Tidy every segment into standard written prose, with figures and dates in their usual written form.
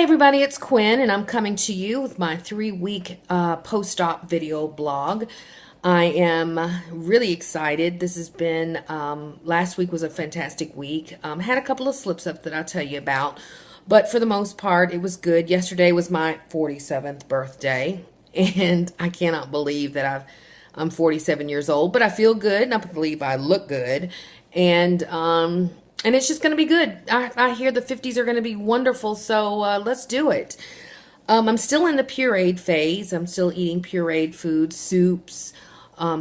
Hey everybody, it's Quinn, and I'm coming to you with my 3-week post-op video blog. I am really excited. This has been, last week was a fantastic week. Had a couple of slips-ups that I'll tell you about, but for the most part, it was good. Yesterday was my 47th birthday, and I cannot believe that I'm 47 years old, but I feel good, and I believe I look good, and it's just going to be good. I hear the 50s are going to be wonderful, so let's do it. I'm still in the pureed phase. I'm still eating pureed foods, soups,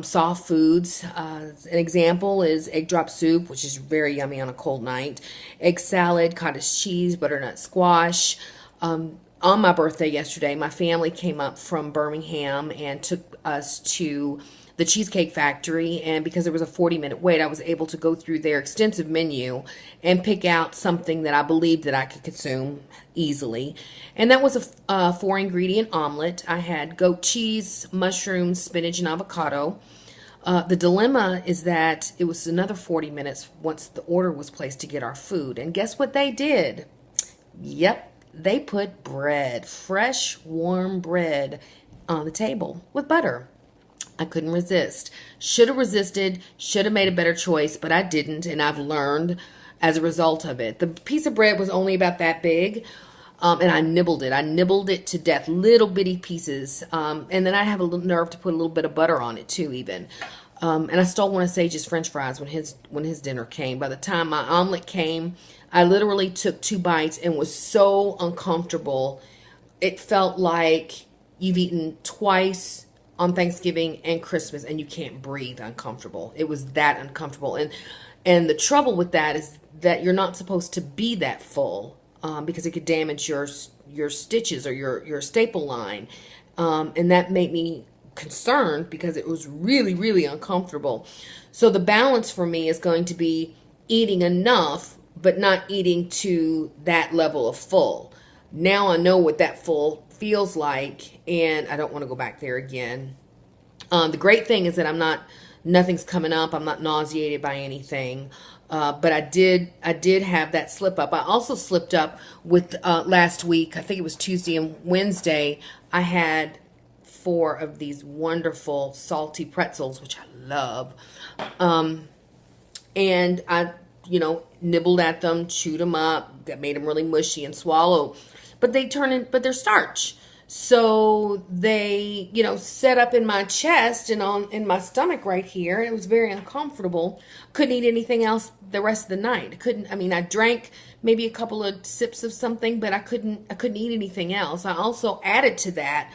soft foods. An example is egg drop soup, which is very yummy on a cold night. Egg salad, cottage cheese, butternut squash. On my birthday yesterday, my family came up from Birmingham and took us to the Cheesecake Factory, and because there was a 40-minute wait, I was able to go through their extensive menu and pick out something that I believed that I could consume easily. And that was a 4-ingredient omelet. I had goat cheese, mushrooms, spinach, and avocado. The dilemma is that it was another 40 minutes once the order was placed to get our food. And guess what they did? Yep, they put bread, fresh, warm bread, on the table with butter. I couldn't resist. Should have resisted, should have made a better choice, but I didn't, and I've learned as a result of it. The piece of bread was only about that big, and I nibbled it. I nibbled it to death, little bitty pieces, and then I have a little nerve to put a little bit of butter on it too, even. And I stole one of Sage's French fries when his dinner came. By the time my omelet came, I literally took 2 bites and was so uncomfortable. It felt like you've eaten twice on Thanksgiving and Christmas and you can't breathe uncomfortable. It was that uncomfortable. And the trouble with that is that you're not supposed to be that full because it could damage your stitches or your staple line. And that made me concerned because it was really, really uncomfortable. So the balance for me is going to be eating enough, but not eating to that level of full. Now I know what that full feels like, and I don't want to go back there again. The great thing is that nothing's coming up. I'm not nauseated by anything. But I did have that slip up. I also slipped up with last week. I think it was Tuesday and Wednesday. I had 4 of these wonderful salty pretzels, which I love. And I, nibbled at them, chewed them up, that made them really mushy and swallow. But they're starch. So they, set up in my chest and in my stomach right here. It was very uncomfortable. Couldn't eat anything else the rest of the night. I drank maybe a couple of sips of something, but I couldn't eat anything else. I also added to that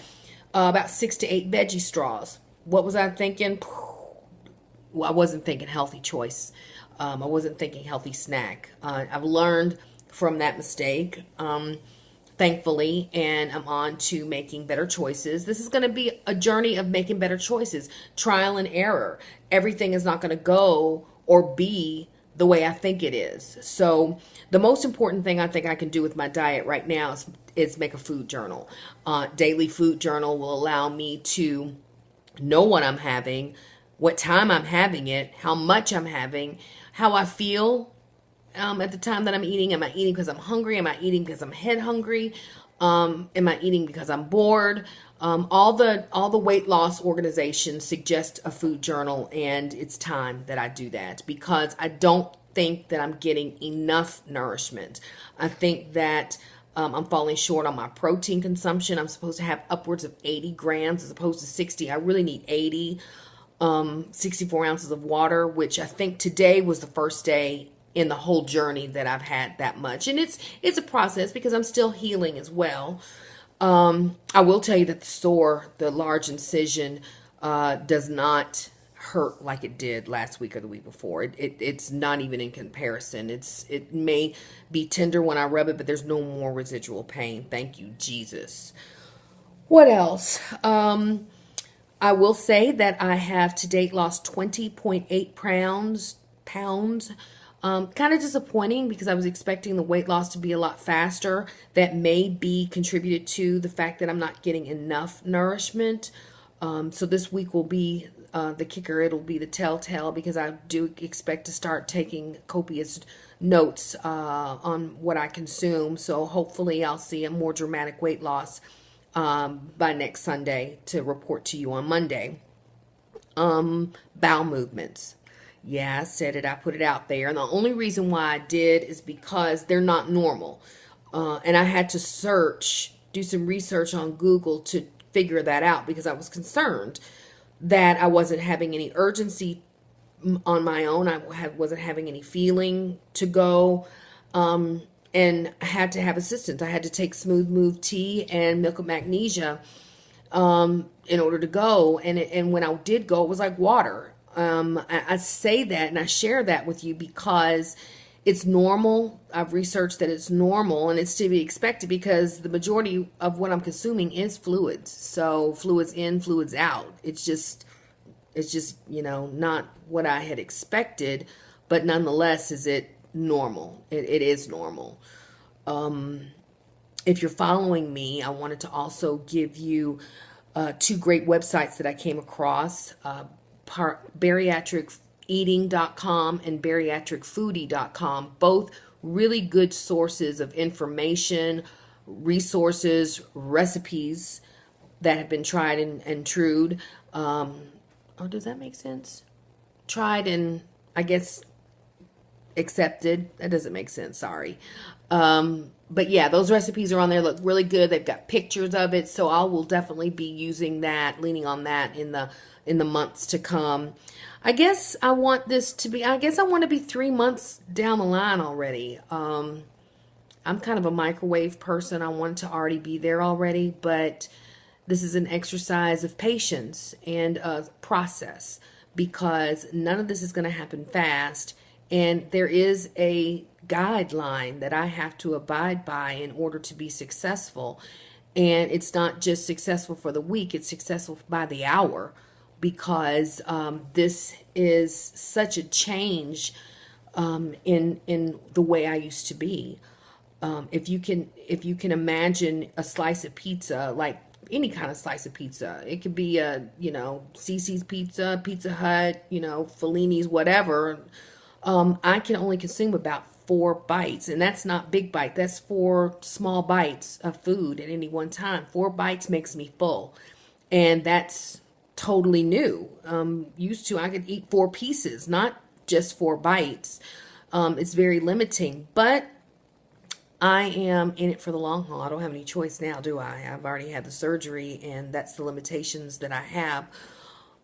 about 6 to 8 veggie straws. What was I thinking? Well, I wasn't thinking healthy choice. I wasn't thinking healthy snack. I've learned from that mistake. Thankfully, and I'm on to making better choices. This is going to be a journey of making better choices, trial and error. Everything is not going to go or be the way I think it is. So the most important thing I think I can do with my diet right now is make a food journal. Daily food journal will allow me to know what I'm having, what time I'm having it, how much I'm having, how I feel at the time that I'm eating. Am I eating because I'm hungry? Am I eating because I'm head hungry? Am I eating because I'm bored? All the weight loss organizations suggest a food journal, and it's time that I do that because I don't think that I'm getting enough nourishment. I think that I'm falling short on my protein consumption. I'm supposed to have upwards of 80 grams as opposed to 60. I really need 80. 64 ounces of water, which I think today was the first day in the whole journey that I've had that much. And it's a process because I'm still healing as well. I will tell you that the large incision, does not hurt like it did last week or the week before. It's not even in comparison. It may be tender when I rub it, but there's no more residual pain. Thank you, Jesus. What else? I will say that I have to date lost 20.8 pounds. Kind of disappointing because I was expecting the weight loss to be a lot faster. That may be contributed to the fact that I'm not getting enough nourishment. So this week will be the kicker. It'll be the telltale because I do expect to start taking copious notes on what I consume. So hopefully I'll see a more dramatic weight loss by next Sunday to report to you on Monday. Bowel movements. Yeah, I said it. I put it out there. And the only reason why I did is because they're not normal. And I had to do some research on Google to figure that out because I was concerned that I wasn't having any urgency on my own. Wasn't having any feeling to go. And I had to have assistance. I had to take Smooth Move tea and milk of magnesia in order to go. And when I did go, it was like water. I say that and I share that with you because it's normal. I've researched that it's normal and it's to be expected because the majority of what I'm consuming is fluids. So fluids in, fluids out. It's just, not what I had expected, but nonetheless, is it normal? It is normal. If you're following me, I wanted to also give you two great websites that I came across, bariatriceating.com and bariatricfoodie.com, both really good sources of information, resources, recipes that have been tried and trued. Does that make sense? Tried and, I guess, accepted. That doesn't make sense. Sorry. But yeah, those recipes are on there. Look really good. They've got pictures of it. So I will definitely be using that, leaning on that in the months to come. I guess I want to be 3 months down the line already. I'm kind of a microwave person. I want to already be there already, but this is an exercise of patience and a process because none of this is going to happen fast. And there is a guideline that I have to abide by in order to be successful. And it's not just successful for the week, it's successful by the hour because this is such a change in the way I used to be. If you can imagine a slice of pizza, like any kind of slice of pizza, it could be Cece's Pizza, Pizza Hut, Fellini's, whatever. I can only consume about 4 bites, and that's not big bite. That's 4 small bites of food at any one time. 4 bites makes me full, and that's totally new. Used to, I could eat 4 pieces, not just 4 bites. It's very limiting, but I am in it for the long haul. I don't have any choice now, do I? I've already had the surgery, and that's the limitations that I have.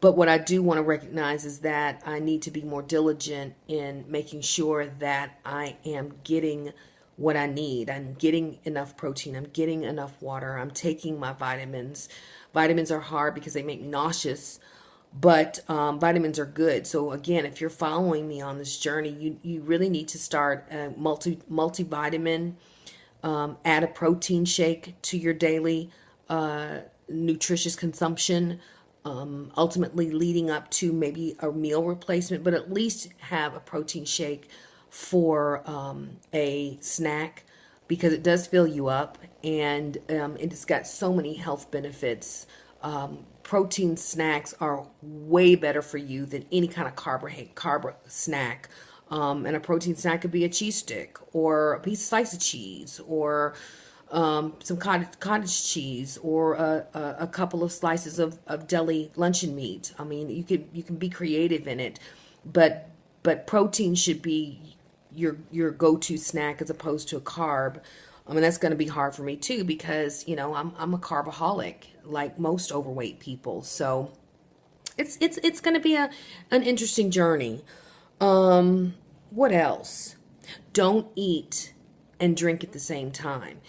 But what I do want to recognize is that I need to be more diligent in making sure that I am getting what I need. I'm getting enough protein. I'm getting enough water. I'm taking my vitamins. Vitamins are hard because they make me nauseous, but vitamins are good. So again, if you're following me on this journey, you really need to start a multivitamin, add a protein shake to your daily nutritious consumption. Ultimately leading up to maybe a meal replacement, but at least have a protein shake for a snack because it does fill you up and it's got so many health benefits. Protein snacks are way better for you than any kind of carb snack. And a protein snack could be a cheese stick or a slice of cheese or some cottage cheese or a couple of slices of deli luncheon meat. I mean, you can be creative in it, but protein should be your go-to snack as opposed to a carb. I mean, that's going to be hard for me too because I'm a carbaholic like most overweight people. So it's going to be an interesting journey. What else? Don't eat and drink at the same time.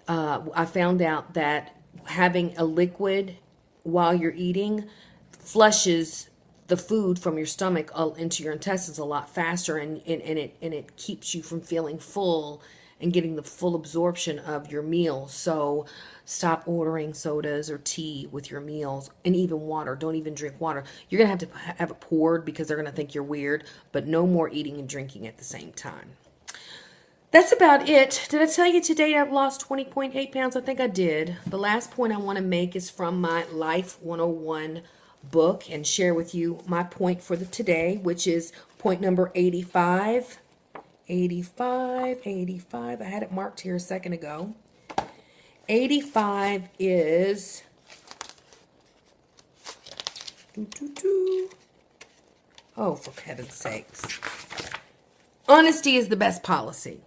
I found out that having a liquid while you're eating flushes the food from your stomach into your intestines a lot faster, and it keeps you from feeling full and getting the full absorption of your meal. So stop ordering sodas or tea with your meals, and even water. Don't even drink water. You're going to have it poured because they're going to think you're weird, but no more eating and drinking at the same time. That's about it. Did I tell you today I've lost 20.8 pounds? I think I did. The last point I want to make is from my Life 101 book and share with you my point for today, which is point number 85. 85, 85. I had it marked here a second ago. 85 is oh, for heaven's sakes. Honesty is the best policy.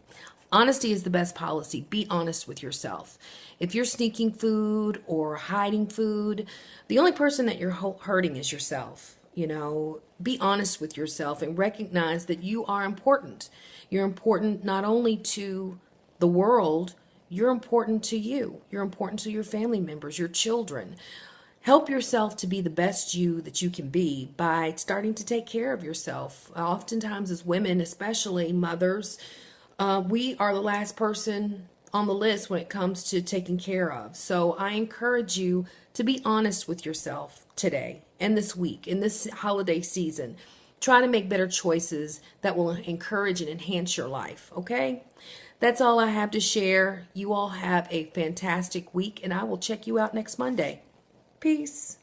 Honesty is the best policy. Be honest with yourself. If you're sneaking food or hiding food, the only person that you're hurting is yourself. You know, be honest with yourself and recognize that you are important. You're important not only to the world, you're important to you. You're important to your family members, your children. Help yourself to be the best you that you can be by starting to take care of yourself. Oftentimes as women, especially mothers, we are the last person on the list when it comes to taking care of. So I encourage you to be honest with yourself today and this week, in this holiday season. Try to make better choices that will encourage and enhance your life, okay? That's all I have to share. You all have a fantastic week, and I will check you out next Monday. Peace.